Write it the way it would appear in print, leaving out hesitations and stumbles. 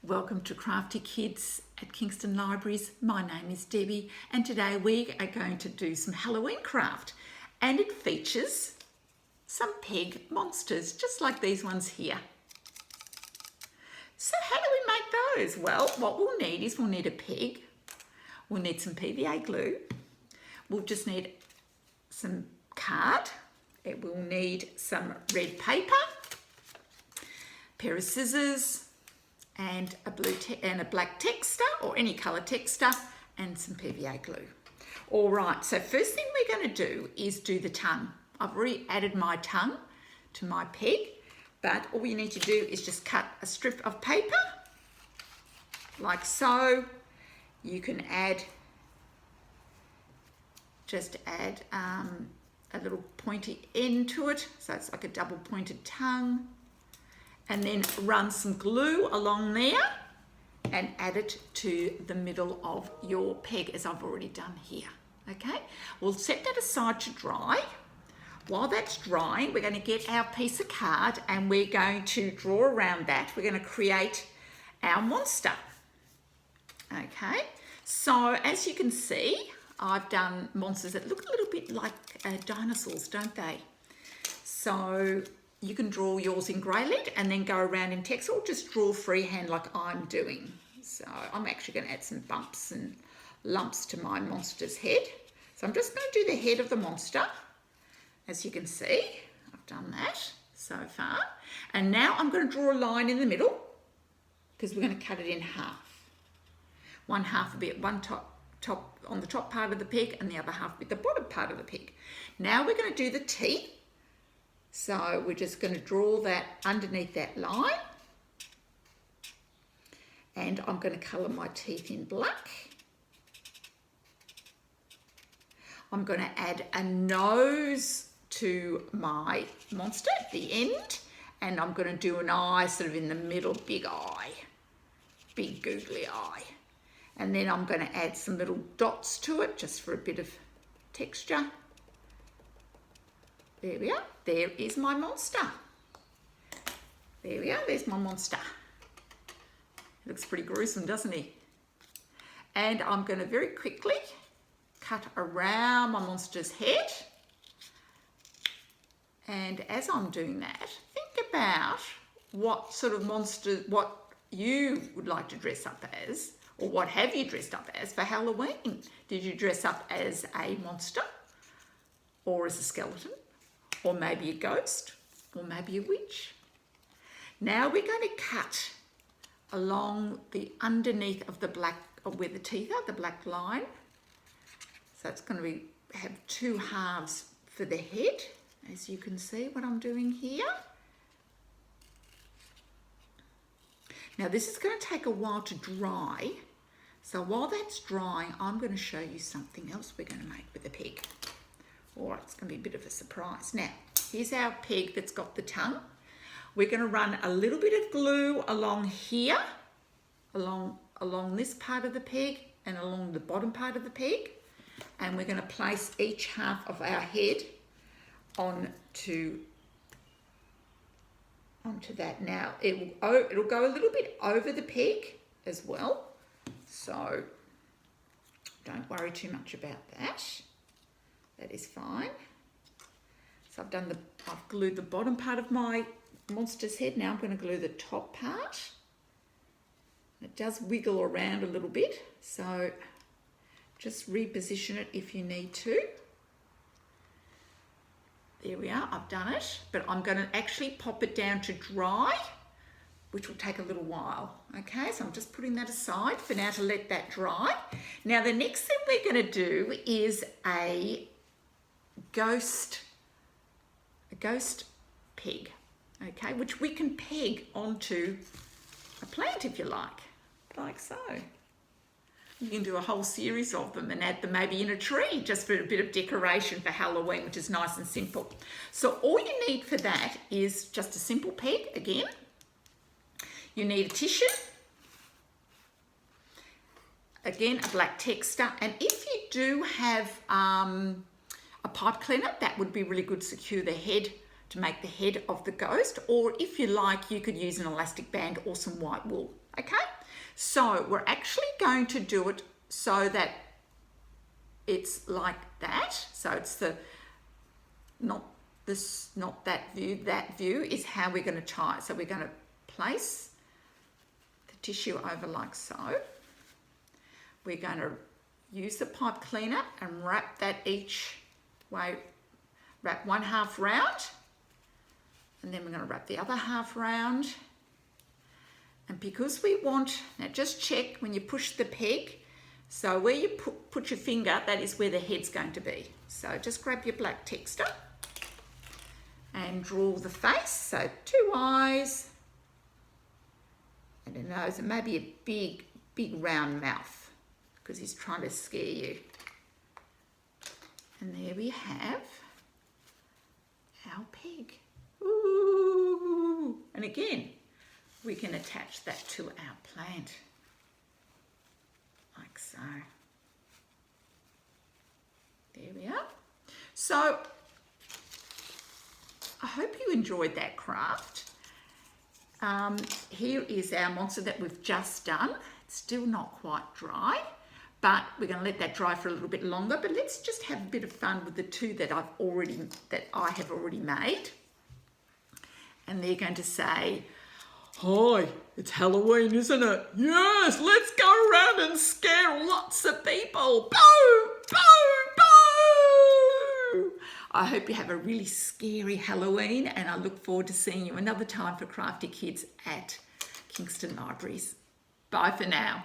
Welcome to Crafty Kids at Kingston Libraries. My name is Debbie and today we are going to do some Halloween craft, and it features some peg monsters just like these ones here. So how do we make those? Well, what we'll need is we'll need a peg, we'll need some PVA glue, we'll just need some card, it will need some red paper, pair of scissors, and a black texter or any colour texter, and some PVA glue. All right, so first thing we're going to do is do the tongue. I've already added my tongue to my peg, but all you need to do is just cut a strip of paper like so. You can add a little pointy end to it, so it's like a double pointed tongue. And then run some glue along there and add it to the middle of your peg as I've already done here. Okay, we'll set that aside to dry. While that's drying, we're going to get our piece of card and we're going to draw around that. We're going to create our monster. Okay, so as you can see, I've done monsters that look a little bit like dinosaurs, don't they? So you can draw yours in grey lead and then go around in text, or just draw freehand like I'm doing. So I'm actually going to add some bumps and lumps to my monster's head. So I'm just going to do the head of the monster. As you can see, I've done that so far. And now I'm going to draw a line in the middle because we're going to cut it in half. One half will be at one top on the top part of the peg and the other half with the bottom part of the peg. Now we're going to do the teeth. So we're just going to draw that underneath that line, and I'm going to colour my teeth in black. I'm going to add a nose to my monster at the end, and I'm going to do an eye sort of in the middle, big eye, big googly eye. And then I'm going to add some little dots to it just for a bit of texture. There we are. There is my monster. There we are. There's my monster. He looks pretty gruesome, doesn't he? And I'm going to very quickly cut around my monster's head. And as I'm doing that, think about what sort of monster, what you would like to dress up as, or what have you dressed up as for Halloween? Did you dress up as a monster, or as a skeleton? Or maybe a ghost, or maybe a witch. Now we're going to cut along the underneath of the black, where the teeth are, the black line. So it's going to have two halves for the head, as you can see what I'm doing here. Now this is going to take a while to dry. So while that's drying, I'm going to show you something else we're going to make with the peg. All right, it's going to be a bit of a surprise. Now, here's our peg that's got the tongue. We're going to run a little bit of glue along here, along this part of the peg and along the bottom part of the peg. And we're going to place each half of our head onto that. Now, it'll go a little bit over the peg as well. So don't worry too much about that. That is fine. So I've glued the bottom part of my monster's head. Now I'm going to glue the top part. It does wiggle around a little bit, so just reposition it if you need to. There we are, I've done it, but I'm going to actually pop it down to dry, which will take a little while. Okay, so I'm just putting that aside for now to let that dry. Now the next thing we're going to do is a ghost peg, okay, which we can peg onto a plant if you like so. You can do a whole series of them and add them maybe in a tree just for a bit of decoration for Halloween, which is nice and simple. So all you need for that is just a simple peg again. You need a tissue, again a black texter, and if you do have a pipe cleaner, that would be really good to secure the head, to make the head of the ghost, or if you like, you could use an elastic band or some white wool. Okay, So we're actually going to do it so that it's like that. So it's not that view. That view is how we're going to tie it. So we're going to place the tissue over like so. We're going to use the pipe cleaner and wrap that each way, wrap one half round, and then we're going to wrap the other half round. And because we want, now just check when you push the peg, so where you put your finger, that is where the head's going to be. So just grab your black texta and draw the face, so 2 eyes and a nose, and maybe a big round mouth because he's trying to scare you. And there we have our pig. Ooh. And again, we can attach that to our plant, like so. There we are. So, I hope you enjoyed that craft. Here is our monster that we've just done. It's still not quite dry, but we're going to let that dry for a little bit longer. But let's just have a bit of fun with the two that I have already made. And they're going to say, "Hi, it's Halloween, isn't it? Yes, let's go around and scare lots of people. Boo, boo, boo." I hope you have a really scary Halloween, and I look forward to seeing you another time for Crafty Kids at Kingston Libraries. Bye for now.